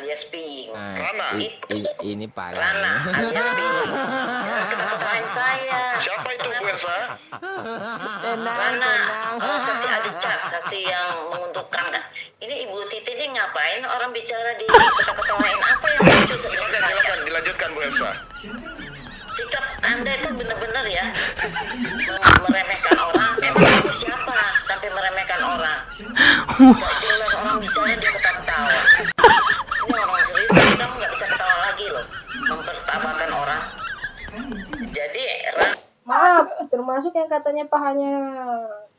alias Ping. Rana. Ini parah. Rana alias Ping. Jangan ketawa-ketawain saya. Siapa itu Bu Elsa? Rana, saksi Adica, saksi yang menguntungkan. Ini Ibu Titi ini ngapain orang bicara di ketawa-ketawain, apa yang lucu sebenarnya? Silakan dilanjutkan Bu Elsa. Sikap Anda itu benar-benar ya meremehkan orang. Emang kamu siapa sampai meremehkan orang? Gak jelas orang bicara dia ketawa-ketawa. Ini orang serius, kamu nggak bisa ketawa lagi loh, mempertawakan orang. Jadi Maaf, termasuk yang katanya pahanya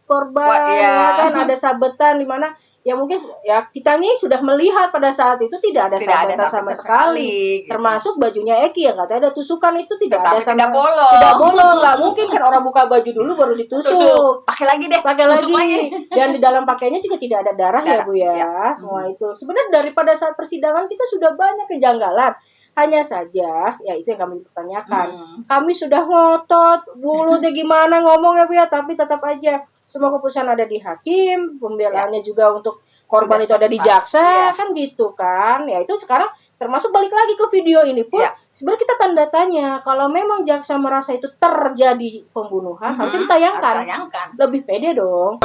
korban, Wah, iya. ya kan ada sabetan di mana ya mungkin ya kita nih sudah melihat pada saat itu tidak ada sabetan sama sekali. gitu. Termasuk bajunya Eki yang katanya ada tusukan itu tidak ada Tetapi sama tidak bolong. tidak bolong, nggak mungkin kan orang buka baju dulu baru ditusuk. Tusuk. Pakai lagi deh. Pakai Tusuk lagi. Dan di dalam pakainya juga tidak ada darah ya Darah, Bu ya. ya. Semua itu. Sebenarnya daripada saat persidangan kita sudah banyak kejanggalan. Hanya saja, ya itu yang kami pertanyakan. Kami sudah ngotot, mulutnya gimana ngomong ya Bu ya, tapi tetap aja semua keputusan ada di hakim, pembelaannya juga untuk korban Sudah itu ada di selesai. jaksa, Iya. kan gitu kan. Ya itu sekarang termasuk balik lagi ke video ini pun, Iya. sebenarnya kita tanda tanya, kalau memang jaksa merasa itu terjadi pembunuhan, harusnya ditayangkan. Tayangkan. Lebih pede dong.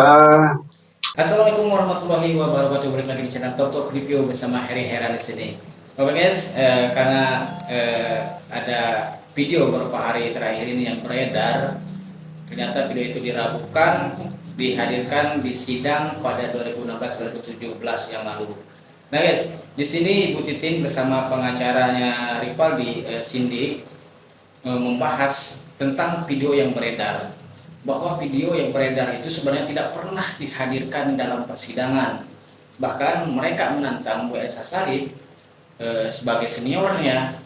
Assalamualaikum warahmatullahi wabarakatuh. Balik lagi di channel Toto Review bersama Heri Heran di sini. Oke guys, karena ada video beberapa hari terakhir ini yang beredar, ternyata video itu diragukan dihadirkan di sidang pada 2016-2017 yang lalu. Nah guys, di sini Ibu Titin bersama pengacaranya Ripaldi, Cindy, membahas tentang video yang beredar, bahwa video yang beredar itu sebenarnya tidak pernah dihadirkan dalam persidangan. Bahkan mereka menantang Bu Elsa Sharif sebagai seniornya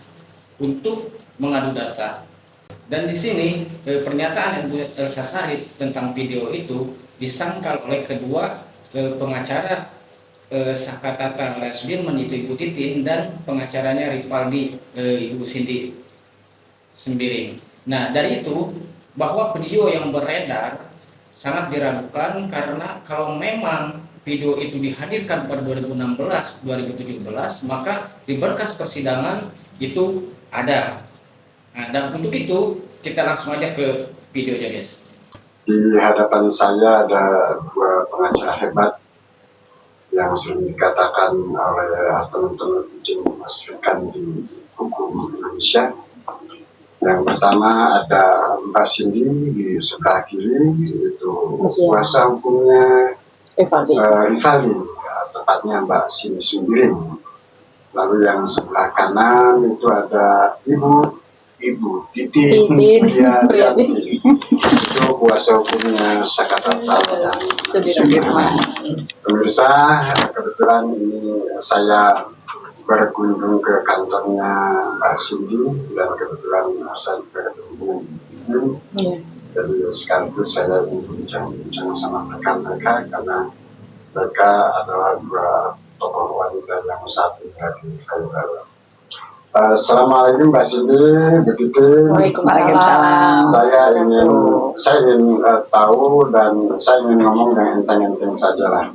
untuk mengadu data. Dan di sini pernyataan Bu Elsa Sharif tentang video itu disangkal oleh kedua pengacara Sakatata Lesbian itu Ibu Titin dan pengacaranya Ripaldi, Ibu Cindy Sembiring. Nah dari itu bahwa video yang beredar sangat diragukan, karena kalau memang video itu dihadirkan pada 2016-2017 maka di berkas persidangan itu ada. Nah, dan untuk itu kita langsung aja ke videonya guys. Di hadapan saya ada dua pengacara hebat yang sering dikatakan oleh teman-teman dimasukkan di hukum Indonesia. Yang pertama ada Mbak Cindy di sebelah kiri, itu kuasa hukumnya Ripaldi, tepatnya Mbak Cindy Sembiring. Lalu yang sebelah kanan itu ada Ibu Titin Priadi, itu kuasa hukumnya Sakatata dan Sudirman. Pemirsa, kebetulan ini saya berkunjung ke kantornya Mbak Cindy dan kebetulan saya berkunjung dengan jadi sekaligus saya bincang-bincang sama mereka karena mereka adalah dua tokoh wanita yang satu dari viral. Assalamualaikum Mbak Cindy, begitu. Waalaikumsalam. Saya ingin tahu dan saya ingin ngomong dengan enteng-enteng saja lah.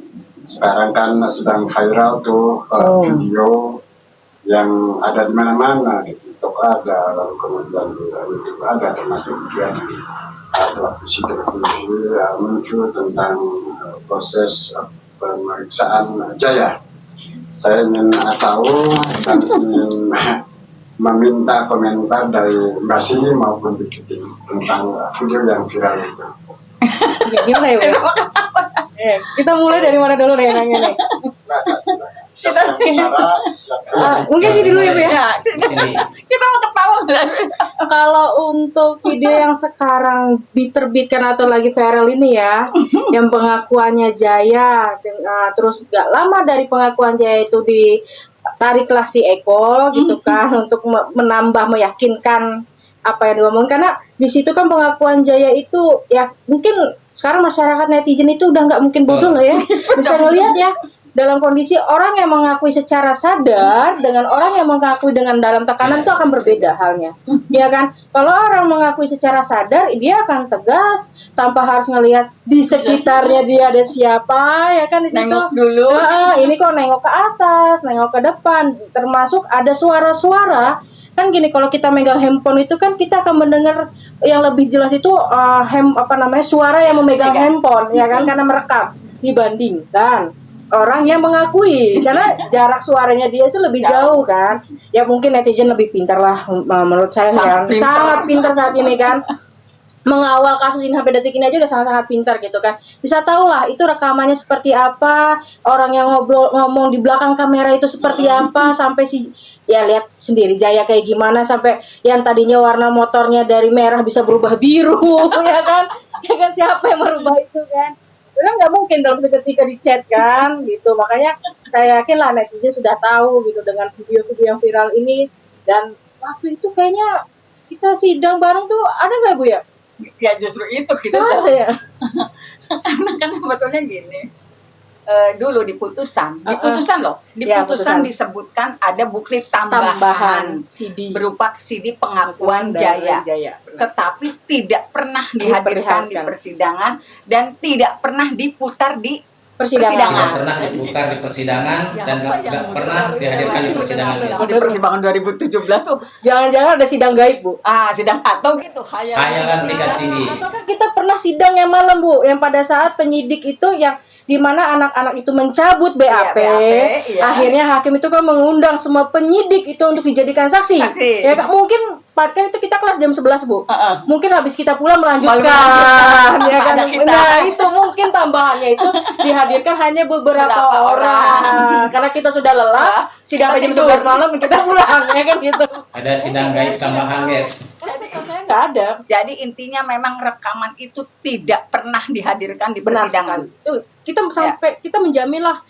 Sekarang kan sedang viral tuh video yang ada di mana-mana, di TikTok ada, lalu kemudian di YouTube ada, termasuk juga di televisi muncul tentang proses pemeriksaan Jaya. Saya ingin tahu dan ingin meminta komentar dari Mbak Cindy maupun Bu Titin tentang video yang viral itu. Jadi mulai ya. Kita mulai dari mana dulu nih nanya nih? Mungkin sih dulu ya Bu ya. Kita mau ketawa nggak? Kalau untuk video yang sekarang diterbitkan atau lagi viral ini ya, yang pengakuannya Jaya, terus gak lama dari pengakuan Jaya itu ditariklah si Eko gitu kan, untuk menambah meyakinkan apa yang diomongin, karena di situ kan pengakuan Jaya itu ya mungkin sekarang masyarakat netizen itu udah nggak mungkin bodoh lah ya, bisa ngelihat ya dalam kondisi orang yang mengakui secara sadar dengan orang yang mengakui dengan dalam tekanan itu akan berbeda halnya. Ya kan? Kalau orang mengakui secara sadar, dia akan tegas tanpa harus ngelihat di sekitarnya dia ada siapa, ya kan di situ. Nengok dulu. Ini kok nengok ke atas, nengok ke depan, termasuk ada suara-suara. Kan gini, kalau kita megang handphone itu kan kita akan mendengar yang lebih jelas itu suara yang memegang handphone, ya kan, karena merekam dibandingkan orang yang mengakui, karena jarak suaranya dia itu lebih jauh kan. Ya mungkin netizen lebih pintar lah menurut saya, sangat pintar saat ini kan. Mengawal kasus ini sampai detik ini aja udah sangat-sangat pintar gitu kan. Bisa tahu lah itu rekamannya seperti apa, orang yang ngomong di belakang kamera itu seperti apa, sampai ya lihat sendiri Jaya kayak gimana, sampai yang tadinya warna motornya dari merah bisa berubah biru ya kan. Ya kan, siapa yang merubah itu kan? Kan nggak mungkin dalam seketika di chat kan gitu. Makanya saya yakin lah netizen sudah tahu gitu dengan video-video yang viral ini. Dan waktu itu kayaknya kita sidang bareng tuh, ada nggak Bu ya? Ya justru itu kita ya. karena kan sebetulnya gini, dulu di putusan loh, di Ya, putusan putusan. disebutkan ada bukti tambahan CD berupa CD pengakuan Jaya, tetapi tidak pernah dihadirkan di Diperlihatkan. persidangan dan tidak pernah diputar di persidangan. Tidak pernah diputar di persidangan dan Siapa yang tidak pernah muter? dihadirkan di persidangan. Oh, di persidangan 2017 tuh Jangan-jangan ada sidang gaib Bu. sidang atau gitu Hayalan tingkat tinggi. Atau kan kita pernah sidang yang malam Bu, yang pada saat penyidik itu yang dimana anak-anak itu mencabut BAP, iya. akhirnya hakim itu kan mengundang semua penyidik itu untuk dijadikan saksi. Saksi. Ya kan, mungkin kan itu kita kelas jam 11 Bu. Heeh. Mungkin habis kita pulang melanjutkan, ya kan. Ada kita. Nah itu mungkin tambahannya itu dihadirkan hanya beberapa Beberapa orang. Karena kita sudah lelah, sidang sampai jam 11 malam kita pulang, ya kan gitu. Ada sidang gaib tambahan, guys. Saya nggak ada. Jadi intinya memang rekaman itu tidak pernah dihadirkan di Benar persidangan. sekali. Tuh, kita sampai kita menjamin lah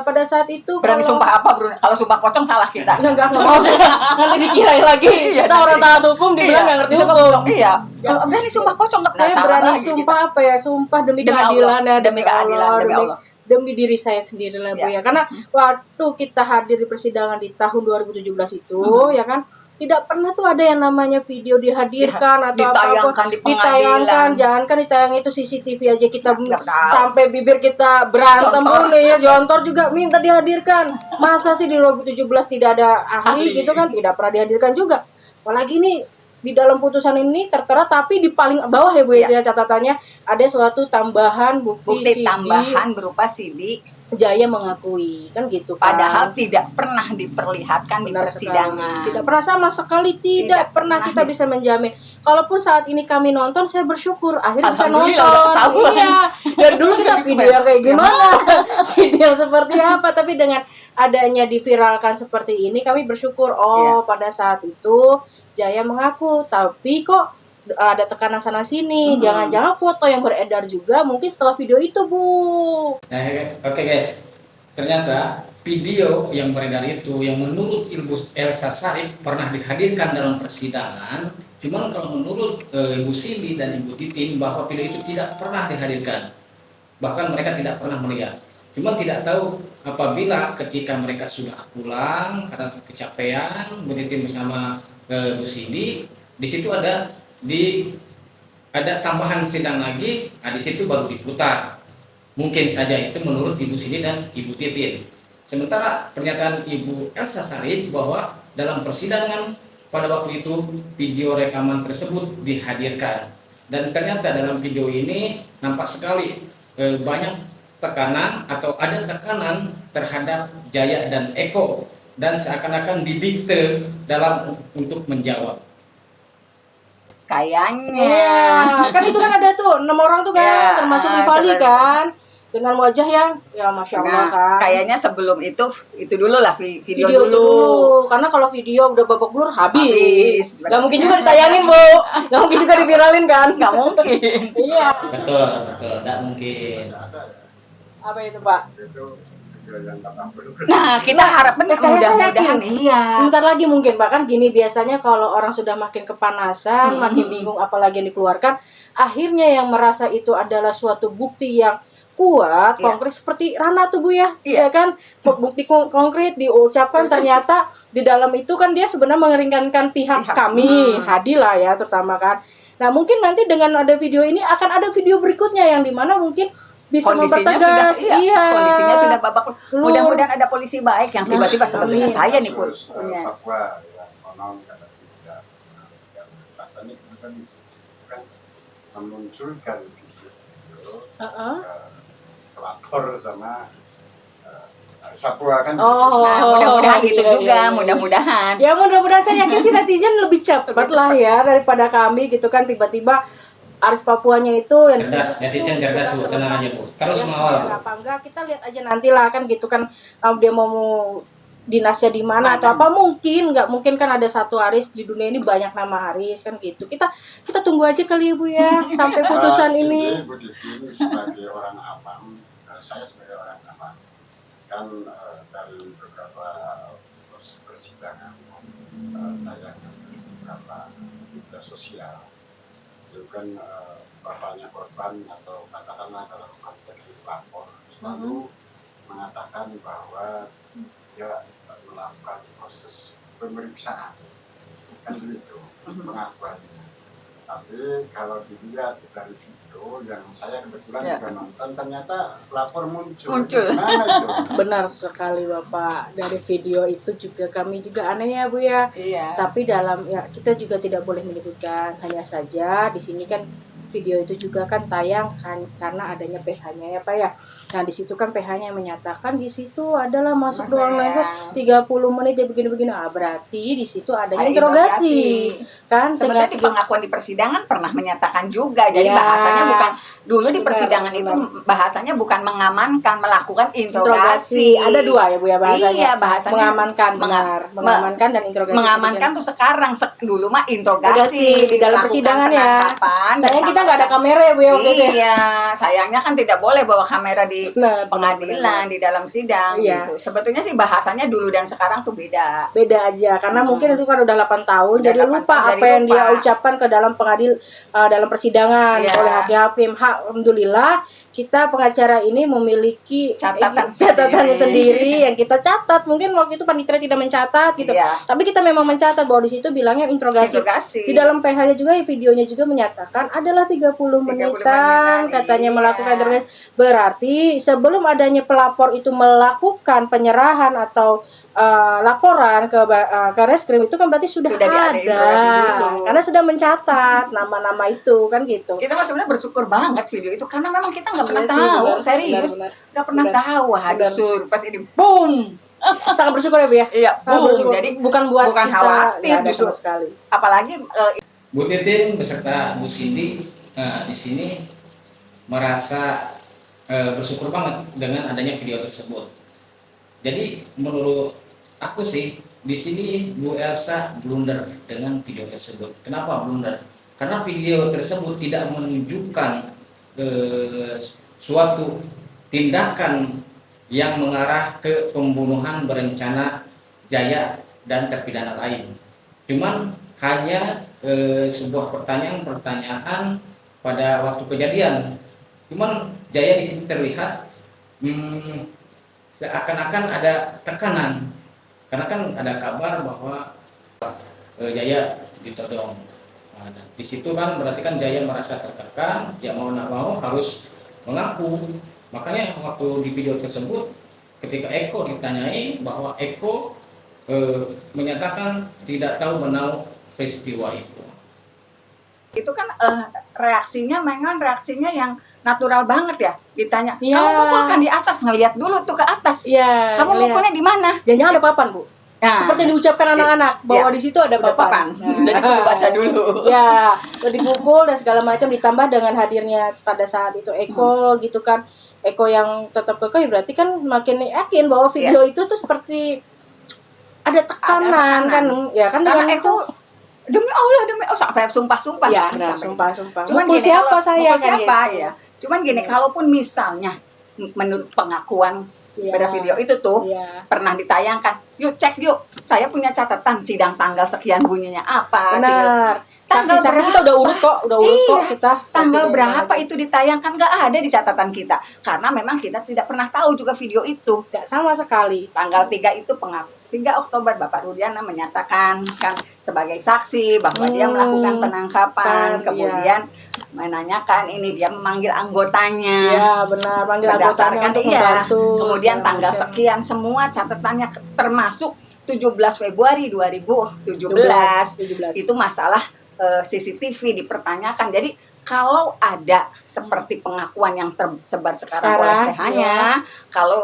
pada saat itu Berani kalau sumpah apa, Bruno? Kalau sumpah pocong salah kita. ya nggak mau nanti dikirain lagi Iya, kita orang taat hukum dibilang nggak ngerti Sumpah hukum. pocong, iya. Kalau berani sumpah pocong nggak Saya salah berani lagi sumpah apa ya, sumpah demi Demi keadilan Allah. ya, Demi keadilan, demi Allah. demi diri saya sendiri lah Bu ya. Karena waktu kita hadir di persidangan di tahun 2017 itu ya kan, tidak pernah tuh ada yang namanya video dihadirkan atau Ditayangkan apapun di pengadilan. ditayangkan. Jangankan ditayang itu CCTV aja kita Nggak tahu. sampai bibir kita berantem Jontor. pun ya, jontor juga minta dihadirkan. Masa sih di 2017 tidak ada ahli gitu kan, tidak pernah dihadirkan juga. Apalagi nih di dalam putusan ini tertera, tapi di paling bawah ya Bu ya, catatannya ada suatu tambahan bukti Bukti CD tambahan berupa CD, Jaya mengakui, kan gitu kan. padahal tidak pernah diperlihatkan di Benar persidangan. sekali. Tidak pernah, sama sekali tidak pernah kita bisa menjamin. Kalaupun saat ini kami nonton, saya bersyukur akhirnya bisa Alhamdulillah, nonton. udah ketahuan. Iya. Dan dulu kita video yang kayak gimana, video seperti apa, tapi dengan adanya diviralkan seperti ini, kami bersyukur. Pada saat itu Jaya mengaku, tapi kok ada tekanan sana sini. Jangan-jangan foto yang beredar juga mungkin setelah video itu Bu. Nah, oke guys, ternyata video yang beredar itu yang menurut Ibu Elsa Sharif pernah dihadirkan dalam persidangan. Cuman kalau menurut Ibu Cindy dan Ibu Titin bahwa video itu tidak pernah dihadirkan, bahkan mereka tidak pernah melihat. Cuman tidak tahu apabila ketika mereka sudah pulang karena kecapean, Bu Titin bersama Bu Cindy, di situ ada tambahan sidang lagi, di situ baru diputar. Mungkin saja itu menurut Ibu Cindy dan Ibu Titin. Sementara pernyataan Ibu Elsa Sharif bahwa dalam persidangan pada waktu itu video rekaman tersebut dihadirkan. Dan ternyata dalam video ini nampak sekali banyak tekanan atau ada tekanan terhadap Jaya dan Eko, dan seakan-akan didikte dalam untuk menjawab. Kayaknya. Iya, kan itu kan ada tuh 6 orang tuh kan, Ya, termasuk Rifali kan, dengan wajah yang ya masya Allah Nah, kan. kayaknya sebelum itu dulu lah video Video dulu. dulu, karena kalau video udah babak belur habis. Habis. Gak mungkin juga ditayangin Bu, gak mungkin juga diviralin kan? Nggak mungkin. Iya. Betul, tidak mungkin. Apa itu Pak? Nah, kita harapkan mudah-mudahan iya. Bentar lagi mungkin Pak, kan gini biasanya kalau orang sudah makin kepanasan, makin bingung apalagi yang dikeluarkan, akhirnya yang merasa itu adalah suatu bukti yang kuat, Iya. konkret seperti Rana tuh Bu ya, Iya. ya kan, bukti konkret diucapkan ternyata di dalam itu kan dia sebenarnya mengeringankan pihak Pihak. kami, Hadi lah ya terutama kan. Nah mungkin nanti dengan ada video ini akan ada video berikutnya yang dimana mungkin bisa Kondisinya mempertegas, sudah, iya, kondisinya sudah babak. Lur. Mudah-mudahan ada polisi baik yang tiba-tiba Nah, sebetulnya amin. saya nih Pur. Kasus, Punya. Papua yang konon kata tidak katanya kan kan memunculkan video Heeh. pelapor sama Papua kan. Oh, Nah, mudah-mudahan itu iya, juga, iya, iya. mudah-mudahan. Ya mudah-mudahan saya yakin sih netizen lebih cepat lah ya daripada kami gitu kan, tiba-tiba Aris Papuanya itu yang Cerdas, netizen cerdas Bu, tenang aja Bu. Kalau semua apa enggak kita lihat aja nanti lah kan gitu kan, dia mau dinasnya di mana atau apa, mungkin nggak mungkin kan ada satu Aris di dunia ini, banyak nama Aris kan gitu. Kita tunggu aja kali Ibu ya sampai putusan ini. Bu Titi sebagai orang awam, saya sebagai orang awam kan dari beberapa persidangan tayangan beberapa media sosial itu kan bapaknya korban atau katakanlah dalam konteks pelapor selalu mengatakan bahwa dia melakukan proses pemeriksaan kan begitu pengakuannya. Tapi kalau dilihat dari video yang saya kebetulan Ya. juga nonton, ternyata pelapor muncul. Muncul. Gimana itu? Benar sekali Bapak, dari video itu juga kami juga aneh ya Bu ya. Iya. Tapi dalam ya kita juga tidak boleh menyebutkan, hanya saja di sini kan video itu juga kan tayang kan karena adanya PH-nya ya Pak ya. Nah di situ kan PH-nya menyatakan di situ adalah masuk ruang langsung 30 menit ya begini-begini. Ah berarti di situ adanya Ada interogasi kan. Sebenarnya di dengan pengakuan di persidangan pernah menyatakan juga. Jadi Ya. bahasanya bukan dulu di Benar, persidangan benar. itu bahasanya bukan mengamankan, melakukan interogasi. interogasi. Ada dua ya Bu ya bahasanya. Iya, bahasanya mengamankan benar, mengamankan dan interogasi. mengamankan tuh sekarang dulu mah Interogasi interogasi di dalam dilakukan persidangan ya. penangkapan Sayang kita bersama- nggak ada kamera ya Bu ya waktu itu ya. Iya, sayangnya kan tidak boleh bawa kamera di Benar, pengadilan, di dalam sidang Iya. gitu. Sebetulnya sih bahasanya dulu dan sekarang tuh beda. Beda aja karena mungkin itu kan udah 8 tahun Udah jadi 8 lupa tahun, apa jadi yang lupa. dia ucapkan ke dalam dalam persidangan Iya. oleh hakim. Alhamdulillah kita pengacara ini memiliki catatannya sendiri yang kita catat. Mungkin waktu itu panitia tidak mencatat gitu. Iya. Tapi kita memang mencatat bahwa di situ bilangnya interogasi. Interogasi. Di dalam PH-nya juga videonya juga menyatakan adalah 30 menitan katanya iya. melakukan interogasi. Berarti sebelum adanya pelapor itu melakukan penyerahan atau laporan ke reskrim itu kan berarti sudah ada interogasi dulu. karena sudah mencatat nama-nama itu kan gitu. Kita mah sebenarnya bersyukur banget video itu karena memang kita nggak pernah Iya sih, tahu, benar, serius benar, nggak pernah benar. tahu. Waduh, Benar. pas ini boom, Sangat bersyukur ya Bu ya. iya Sangat boom. bersyukur. Jadi bukan buat bukan kita khawatir nggak ada justru. sama sekali. apalagi Bu Titin beserta Bu Cindy di sini merasa bersyukur banget dengan adanya video tersebut. Jadi menurut aku sih di sini Bu Elsa blunder dengan video tersebut. Kenapa blunder? Karena video tersebut tidak menunjukkan suatu tindakan yang mengarah ke pembunuhan berencana Jaya dan terpidana lain. Cuman hanya sebuah pertanyaan pada waktu kejadian. Cuman Jaya di sini terlihat seakan-akan ada tekanan, karena kan ada kabar bahwa Jaya ditodong. Nah, di situ kan berarti kan Jaya merasa tertekan, ya mau nak mau harus mengaku. Makanya waktu di video tersebut ketika Eko ditanyai bahwa Eko menyatakan tidak tahu menau peristiwa itu kan reaksinya memang reaksinya yang natural banget ya. Ditanya, Iya. kamu mukulkan di atas, ngelihat dulu tuh ke atas. Iya. Kamu ngelihat. mukulnya di mana? Jangan-jangan ada papan Bu. Nah, Seperti yang diucapkan anak-anak bahwa Iya. di situ ada udah papan. papan. Jadi kudu baca dulu. Ya, udah dipukul dan segala macam, ditambah dengan hadirnya pada saat itu Eko gitu kan. Eko yang tetap kekeh berarti kan makin yakin bahwa video itu tuh seperti ada tekanan Ada kan. Ya kan Karena dengan itu demi Allah sampai sumpah-sumpah. ya, Sampai nah, gitu. sumpah-sumpah. Cuman Mukul gini, siapa kalau- saya mukul kan siapa gitu. ya. Cuman gini, kalaupun misalnya menurut pengakuan Iya. Pada video itu tuh Iya. pernah ditayangkan. Yuk cek yuk. Saya punya catatan sidang tanggal sekian bunyinya apa. Benar. Tanggal Saksi-saksi kita udah urut kok, Iya. kita. Tanggal Saksi berapa dan- itu ditayangkan nggak ada di catatan kita. Karena memang kita tidak pernah tahu juga video itu. Tidak sama sekali. Tanggal 3 itu 3 Oktober Bapak Rudiana menyatakan kan sebagai saksi bahwa dia melakukan penangkapan, Iya. kemudian menanyakan ini dia memanggil anggotanya. Iya, benar. Panggil anggotanya Berdasarkan untuk iya. membantu. Kemudian segala tanggal macam. sekian semua catatannya termasuk 17 Februari 2017 17. itu masalah CCTV dipertanyakan. Jadi kalau ada seperti pengakuan yang tersebar sekarang oleh Sekarang, PH-nya, kalau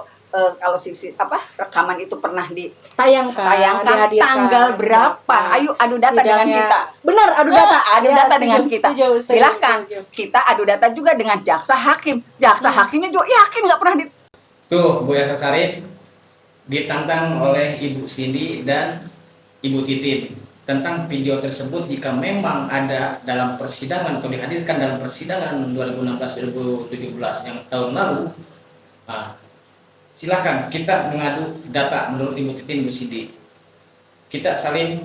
rekaman itu pernah Tayangkan, ditayangkan dihadirkan. tanggal berapa? Ayo adu data dengan Sidangnya. kita. Benar, adu data. Adu Ya, data setuju, dengan kita. setuju, setuju, Silahkan. setuju. Kita adu data juga dengan jaksa hakim. Jaksa hakimnya juga yakin nggak pernah Tuh, Bu Elsa Sharif ditantang oleh Ibu Cindy dan Ibu Titin tentang video tersebut jika memang ada dalam persidangan atau dihadirkan dalam persidangan 2016-2017 yang tahun lalu. Nah, silakan kita mengadu data menurut Ibu Titin, Ibu Cindy. Kita saling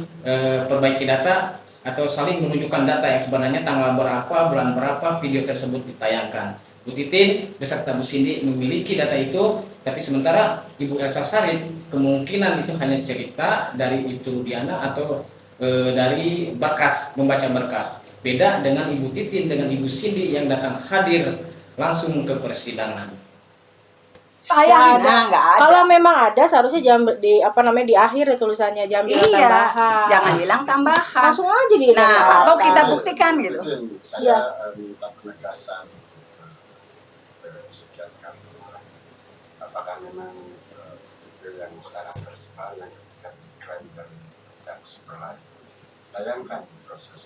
perbaiki data atau saling menunjukkan data yang sebenarnya tanggal berapa, bulan berapa video tersebut ditayangkan. Bu Titin beserta Bu Cindy memiliki data itu, tapi sementara Ibu Elsa Sharif kemungkinan itu hanya cerita dari itu Diana atau dari berkas, membaca berkas. Beda dengan Ibu Titin dengan Ibu Cindy yang datang hadir langsung ke persidangan. tayang. Nggak ada. Kalau memang ada seharusnya jangan di di akhir ya tulisannya, jangan bilang Iya, tambahan. jangan bilang tambahan. Langsung aja di Nah, atau kita buktikan gitu. Mungkin Iya. saya minta penegasan sekian kali. Apakah memang video yang sekarang tersebar yang keren dan sebelah tayangkan proses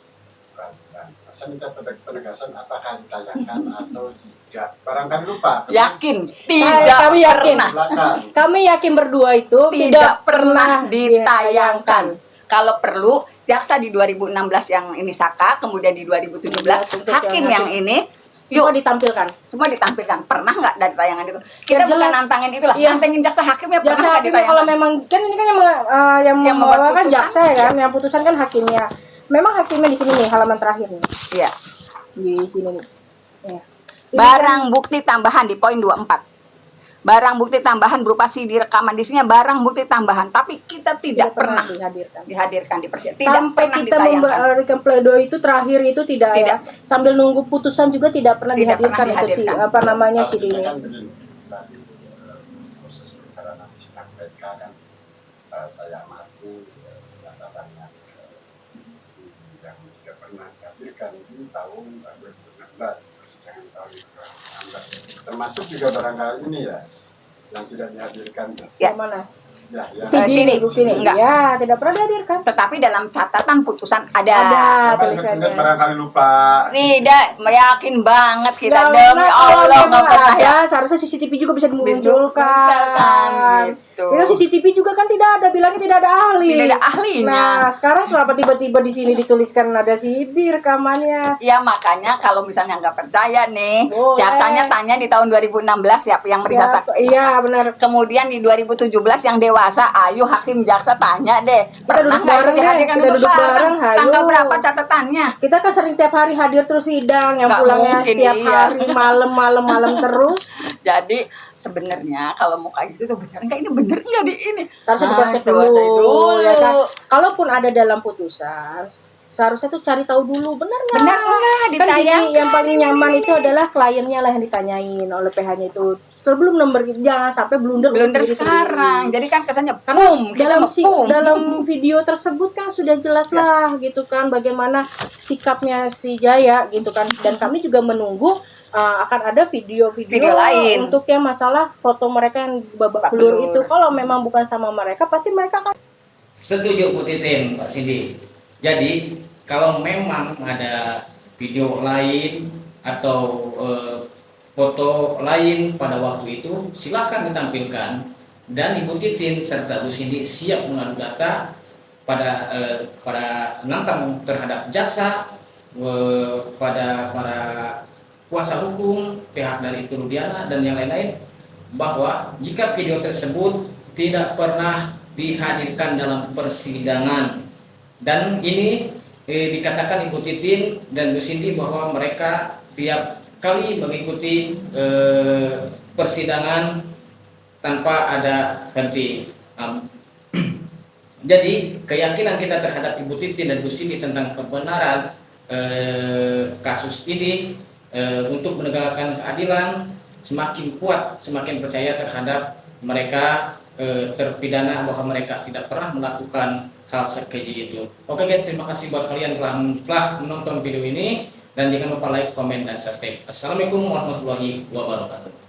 peradilan. Saya minta penegasan apakah ditayangkan atau tidak. Barangkali lupa. Yakin tidak kami yakin. pernah. Belakang. Kami yakin berdua itu Tidak pernah ditayangkan. Kalau perlu jaksa di 2016 yang ini Saka, kemudian di 2017 Untuk hakim yang ini Semua yuk ditampilkan. semua ditampilkan. Pernah nggak dari tayangan itu? Kita Biar bukan jelas. nantangin itulah, Iya. nantangin jaksa hakimnya pernah Jaksa nggak hakimnya kalau ditayangkan? memang kan ini kan yang Yang membuat membawakan putusan. jaksa ya kan, yang putusan kan hakimnya. Memang hakimnya di sini nih halaman terakhir nih. Iya. Di sini nih. Ya. Ini Barang bukti tambahan di poin 24. Barang bukti tambahan berupa CD rekaman di sini barang bukti tambahan, tapi kita kan tidak pernah dihadirkan. di persidangan. Tidak Sampai pernah kita ditayangkan. memberikan pledoi itu terakhir itu tidak, ya. Tidak. Sambil nunggu putusan juga tidak pernah Tidak dihadirkan pernah itu sih dihadirkan. CD ini. Kan begini, tadi proses perkara nanti sidang PK kan saya amati catatannya yang tidak pernah dihadirkan di tahun 2016 persidangan tahun 2016 termasuk juga barangkali ini ya yang tidak dihadirkan Ya. Yang mana? ya yang Sini. Bukti ini. Enggak. Ya, tidak pernah dihadirkan. Tetapi dalam catatan putusan ada. Ada Bapak tulisannya. ingat barangkali lupa Tidak, meyakin banget kita Ya, demi benar, kalau Allah memang nggak pernah ya. ada, seharusnya CCTV juga bisa Dimunculkan, dimunculkan. gitu. Itu CCTV juga kan tidak ada, bilangnya tidak ada ahli. Tidak ada ahlinya. Nah, sekarang kenapa tiba-tiba di sini dituliskan ada CD rekamannya? Ya makanya kalau misalnya nggak percaya nih, Boleh. jaksanya tanya di tahun 2016 siapa yang meriksa Siapa? saksi. Iya, benar. Kemudian di 2017 yang dewasa, ayo hakim jaksa tanya deh. Pernah duduk nggak itu bareng deh, dihadirkan? kita duduk bareng, hayo. Tanggal berapa catatannya? Kita kan sering tiap hari hadir terus sidang, yang Nggak pulangnya mungkin, setiap iya. hari malam terus. Jadi sebenarnya kalau mau kayak gitu tuh benar nggak? Ini bener nggak di ini? Seharusnya Ah, diproses coba dulu, cek dulu. ya kan? Kalaupun ada dalam putusan, seharusnya tuh cari tahu dulu, benar nggak? Benar nggak Kan gini, ditayangkan? yang paling nyaman itu adalah kliennya lah yang ditanyain oleh PH-nya itu. Setelah belum nomor, jangan sampai blunder Blunder diri sekarang. sendiri. Jadi kan kesannya Karena boom, kita dalam mau boom. dalam video tersebut kan sudah jelas lah gitu kan bagaimana sikapnya si Jaya gitu kan, dan kami juga menunggu akan ada video-video Video lain. untuk yang masalah foto mereka yang babak Babak belur belur. itu. Kalau memang bukan sama mereka pasti mereka akan Setuju Bu Titin, Pak Cindy. Jadi kalau memang ada video lain atau foto lain pada waktu itu, silakan ditampilkan. Dan Ibu Titin serta Bu Cindy siap mengadu data pada nantang terhadap jaksa, pada para kuasa hukum, pihak dari Rudiana dan yang lain-lain. bahwa jika video tersebut tidak pernah dihadirkan dalam persidangan, dan ini dikatakan Ibu Titin dan Bu Cindy bahwa mereka tiap kali mengikuti persidangan tanpa ada henti. Jadi keyakinan kita terhadap Ibu Titin dan Bu Cindy tentang kebenaran kasus ini untuk menegakkan keadilan semakin kuat, semakin percaya terhadap mereka terpidana bahwa mereka tidak pernah melakukan hal sekeji itu. Oke guys, terima kasih buat kalian telah menonton video ini, dan jangan lupa like, komen, dan subscribe. Assalamualaikum warahmatullahi wabarakatuh.